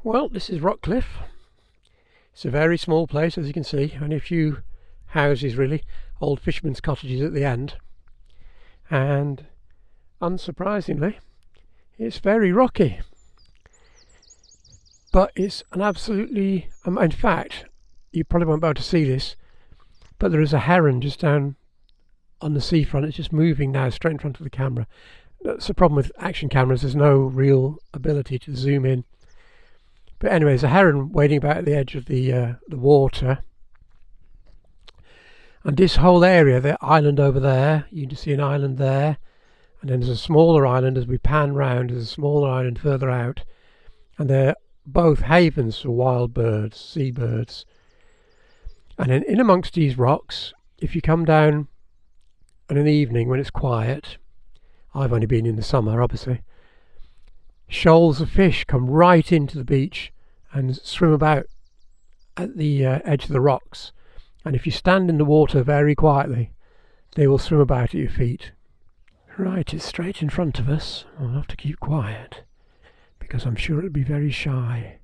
Well, this is Rockcliff. It's a very small place, as you can see, only a few houses really, old fishermen's cottages at the end, and unsurprisingly it's very rocky, but it's an absolutely in fact you probably won't be able to see this, but there is a heron just down on the seafront. It's just moving now straight in front of the camera. That's the problem with action cameras, there's no real ability to zoom in. But anyway, there's a heron wading about at the edge of the water. And this whole area, the island over there, you can see an island there. And then there's a smaller island as we pan round, there's a smaller island further out. And they're both havens for wild birds, seabirds. And then in amongst these rocks, if you come down in an evening when it's quiet, I've only been in the summer obviously, shoals of fish come right into the beach and swim about at the edge of the rocks, and if you stand in the water very quietly they will swim about at your feet. Right, it's straight in front of us. I'll have to keep quiet because I'm sure it'll be very shy,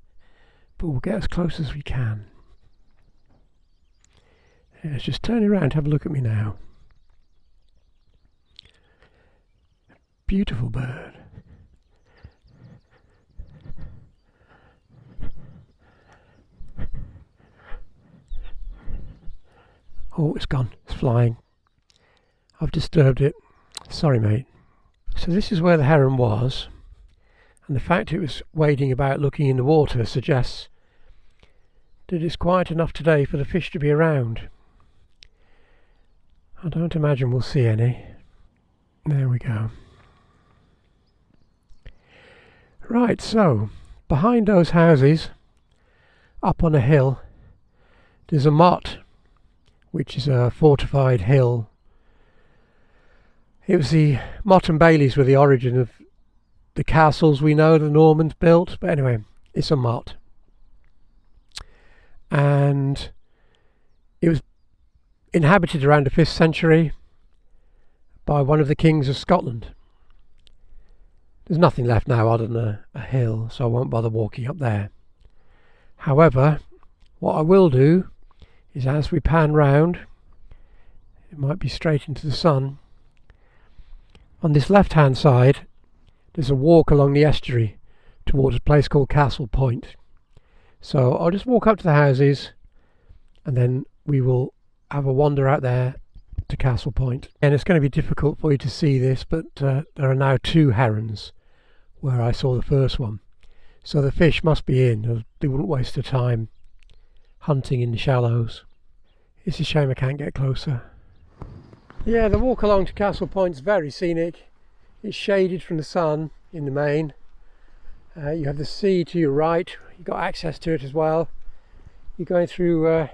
but we'll get as close as we can. Let's just turn around, have a look at me now. Beautiful bird. Oh, it's gone. It's flying. I've disturbed it. Sorry, mate. So this is where the heron was, and the fact it was wading about looking in the water suggests that it's quiet enough today for the fish to be around. I don't imagine we'll see any. There we go. Right, so behind those houses, up on a hill, there's a motte, which is a fortified hill. It was the Motte and Baileys were the origin of the castles we know the Normans built, but anyway, it's a motte. And it was inhabited around the 5th century by one of the kings of Scotland. There's nothing left now other than a hill, so I won't bother walking up there. However, what I will do is, as we pan round, it might be straight into the sun, on this left hand side there's a walk along the estuary towards a place called Castle Point. So I'll just walk up to the houses and then we will have a wander out there to Castle Point. And it's going to be difficult for you to see this, but there are now 2 herons where I saw the first one, so the fish must be in. They wouldn't waste their time hunting in the shallows. It's a shame I can't get closer. Yeah, the walk along to Castle Point is very scenic. It's shaded from the sun in the main. You have the sea to your right, you've got access to it as well. You're going through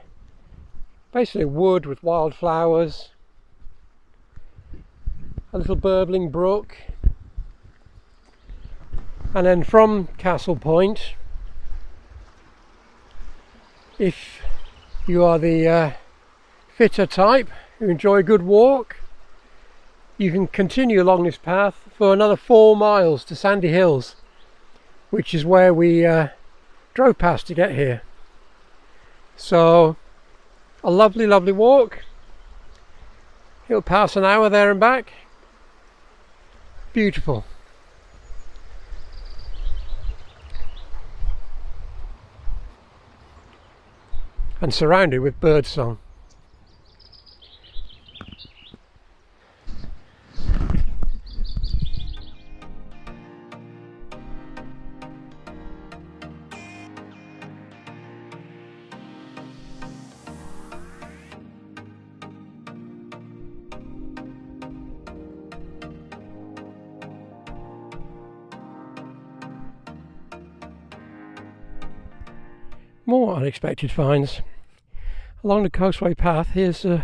basically wood with wildflowers, a little burbling brook, and then from Castle Point, if you are the fitter type who enjoy a good walk, you can continue along this path for another 4 miles to Sandy Hills, which is where we drove past to get here. So a lovely walk. It'll pass an hour there and back. Beautiful. And surrounded with birdsong. More unexpected finds. Along the coastway path, here's a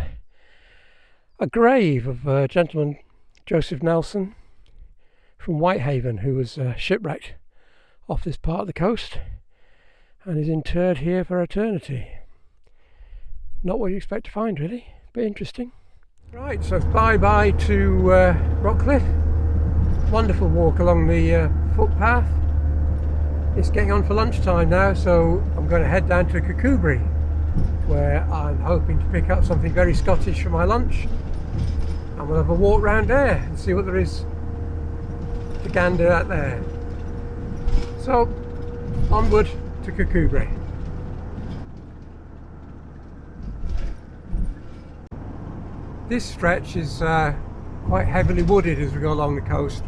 grave of gentleman Joseph Nelson from Whitehaven, who was shipwrecked off this part of the coast and is interred here for eternity. Not what you expect to find really, but interesting. Right, so bye-bye to Rockcliff. Wonderful walk along the footpath. It's getting on for lunchtime now, so I'm going to head down to Kirkcudbright, where I'm hoping to pick up something very Scottish for my lunch, and we'll have a walk round there and see what there is to gander at there. So onward to Kirkcudbright. This stretch is quite heavily wooded as we go along the coast,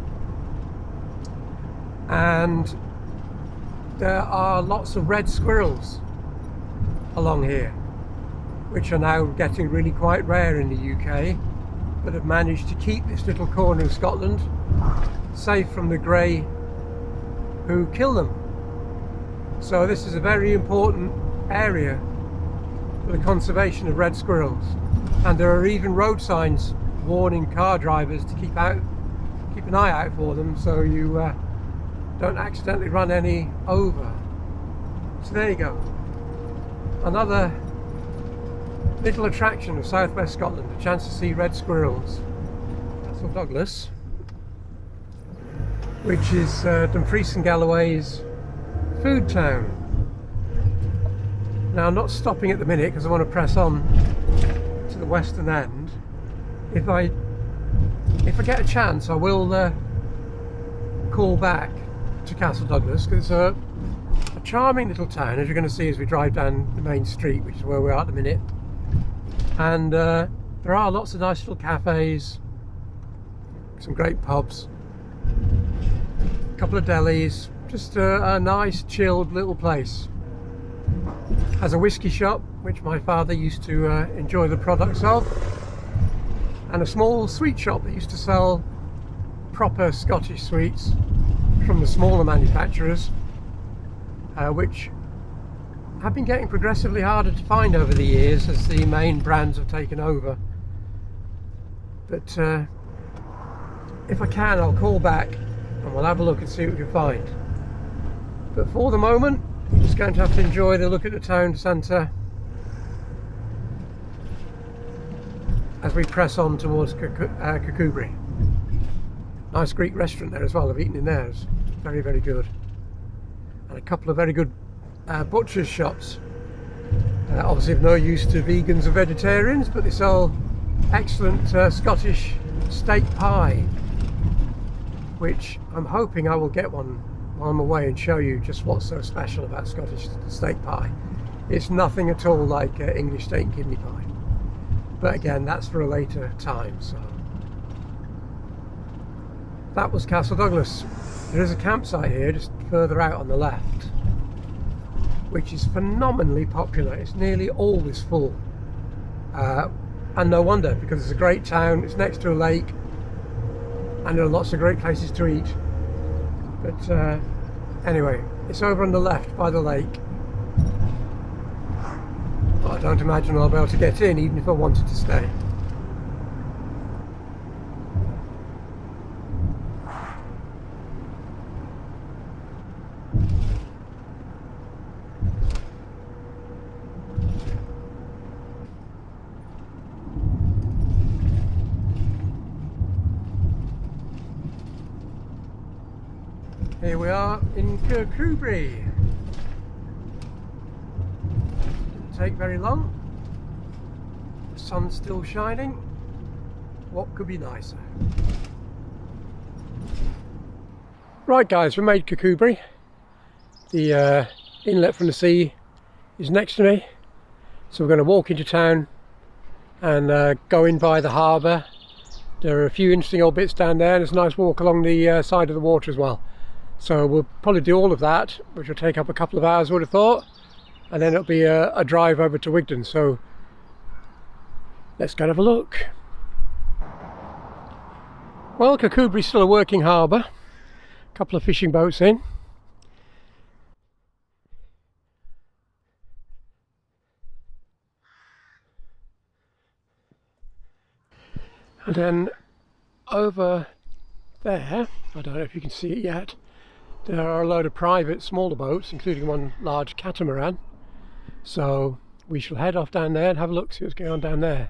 and there are lots of red squirrels along here, which are now getting really quite rare in the UK, but have managed to keep this little corner of Scotland safe from the grey who kill them. So this is a very important area for the conservation of red squirrels, and there are even road signs warning car drivers to keep an eye out for them, so you don't accidentally run any over. So there you go, another little attraction of southwest Scotland, a chance to see red squirrels. Castle Douglas, which is Dumfries and Galloway's food town. Now I'm not stopping at the minute because I want to press on to the western end. If I get a chance, I will call back to Castle Douglas, because it's a charming little town, as you're going to see as we drive down the main street, which is where we are at the minute. And there are lots of nice little cafes, some great pubs, a couple of delis, just a nice chilled little place. Has a whisky shop, which my father used to enjoy the products of, and a small sweet shop that used to sell proper Scottish sweets from the smaller manufacturers, which have been getting progressively harder to find over the years as the main brands have taken over. But if I can, I'll call back and we'll have a look and see what we can find. But for the moment, I'm just going to have to enjoy the look at the town centre as we press on towards Kirkcudbright. Nice Greek restaurant there as well. I've eaten in there. It's very, very good. And a couple of very good butcher's shops. Obviously of no use to vegans or vegetarians, but they sell excellent Scottish steak pie, which I'm hoping I will get one while I'm away and show you just what's so special about Scottish steak pie. It's nothing at all like English steak and kidney pie, but again, that's for a later time. So that was Castle Douglas. There is a campsite here just further out on the left, which is phenomenally popular. It's nearly always full, and no wonder, because it's a great town, it's next to a lake, and there are lots of great places to eat. But anyway, it's over on the left by the lake. But I don't imagine I'll be able to get in even if I wanted to stay. Here we are in Kirkcudbright. Didn't take very long. The sun's still shining. What could be nicer? Right guys, we made Kirkcudbright. The inlet from the sea is next to me. So we're going to walk into town and go in by the harbour. There are a few interesting old bits down there, and it's a nice walk along the side of the water as well. So we'll probably do all of that, which will take up a couple of hours, I would have thought, and then it'll be a drive over to Wigtown. So let's go and have a look. Well, Kirkcudbright's still a working harbour. A couple of fishing boats in. And then over there, I don't know if you can see it yet, there are a load of private smaller boats, including one large catamaran. So we shall head off down there and have a look, see what's going on down there.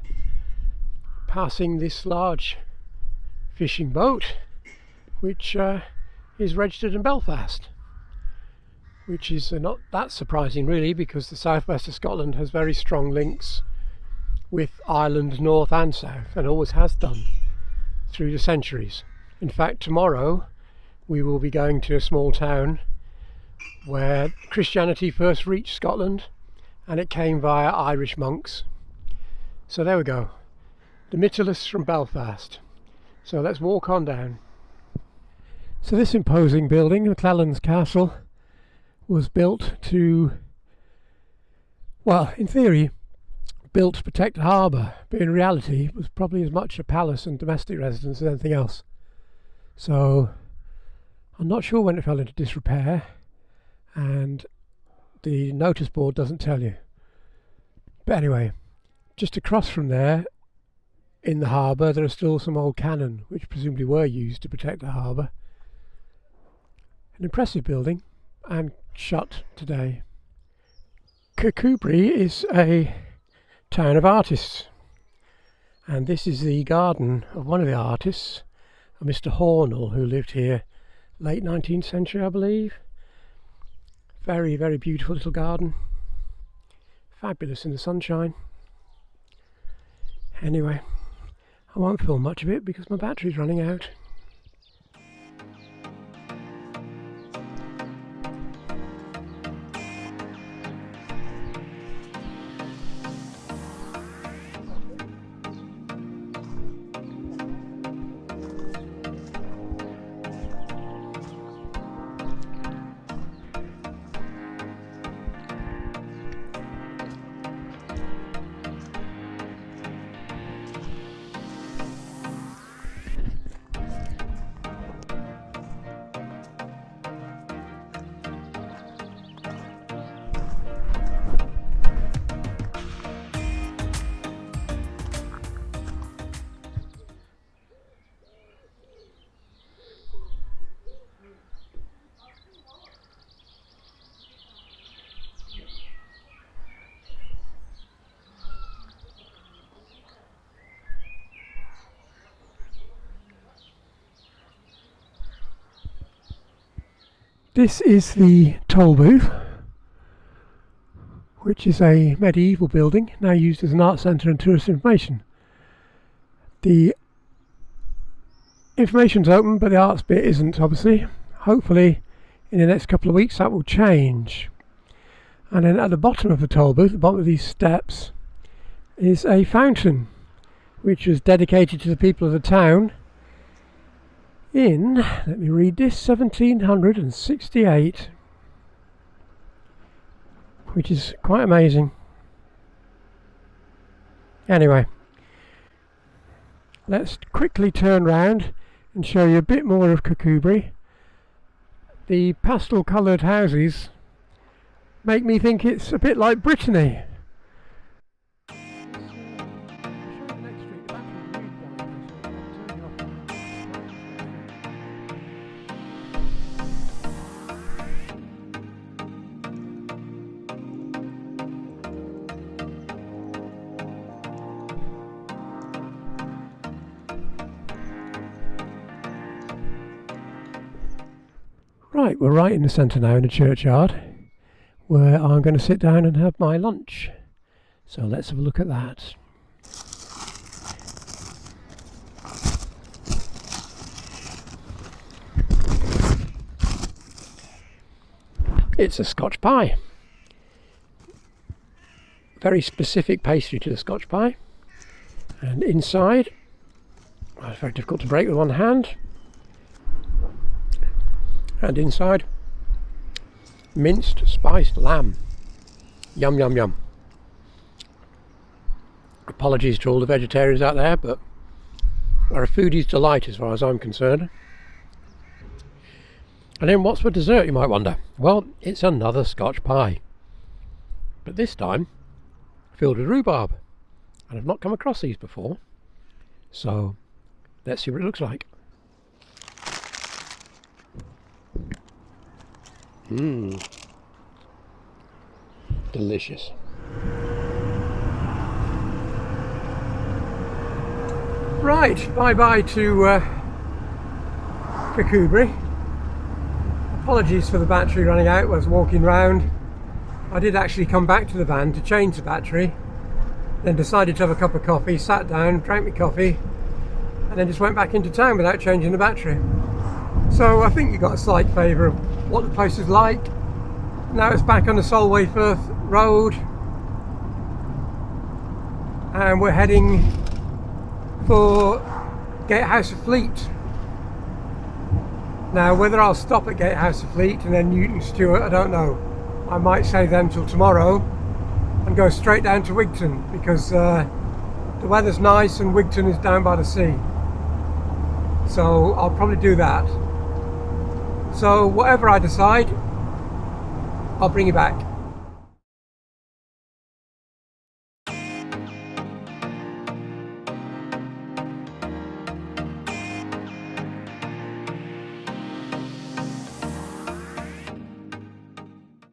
Passing this large fishing boat, which is registered in Belfast. which is not that surprising really, because the southwest of Scotland has very strong links with Ireland north and south, and always has done through the centuries. In fact, tomorrow we will be going to a small town where Christianity first reached Scotland, and it came via Irish monks. So there we go, the Mytilus from Belfast. So let's walk on down. So this imposing building, McClelland's Castle, was built to, well, in theory, built to protect the harbour, but in reality it was probably as much a palace and domestic residence as anything else. So I'm not sure when it fell into disrepair, and the notice board doesn't tell you. But anyway, just across from there in the harbour there are still some old cannon which presumably were used to protect the harbour. An impressive building, and shut today. Kirkcudbright is a town of artists, and this is the garden of one of the artists, a Mr. Hornell, who lived here late 19th century, I believe. Very, very beautiful little garden, fabulous in the sunshine. Anyway, I won't film much of it because my battery's running out. This is the toll booth, which is a medieval building now used as an art centre and tourist information. The information's open, but the arts bit isn't, obviously. Hopefully in the next couple of weeks that will change. And then at the bottom of the toll booth, at the bottom of these steps, is a fountain which was dedicated to the people of the town in, let me read this, 1768, which is quite amazing. Anyway, let's quickly turn round and show you a bit more of Kirkcudbright. The pastel coloured houses make me think it's a bit like Brittany. Right, we're right in the centre now in the churchyard, where I'm going to sit down and have my lunch. So let's have a look at that. It's a Scotch pie. Very specific pastry to the Scotch pie. And inside, well, it's very difficult to break with one hand. And inside, minced spiced lamb. Yum, yum, yum. Apologies to all the vegetarians out there, but are a foodie's delight as far as I'm concerned. And then what's for dessert, you might wonder? Well, it's another Scotch pie, but this time filled with rhubarb, and I've not come across these before, so let's see what it looks like. Delicious. Right, bye bye to Kirkcudbright. Apologies for the battery running out. I was walking round. I did actually come back to the van to change the battery, then decided to have a cup of coffee, sat down, drank my coffee, and then just went back into town without changing the battery. So I think you got a slight flavour of what the place is like. Now it's back on the Solway Firth Road, and we're heading for Gatehouse of Fleet. Now whether I'll stop at Gatehouse of Fleet and then Newton Stewart, I don't know. I might save them till tomorrow and go straight down to Wigtown, because the weather's nice and Wigtown is down by the sea. So I'll probably do that. So whatever I decide, I'll bring you back.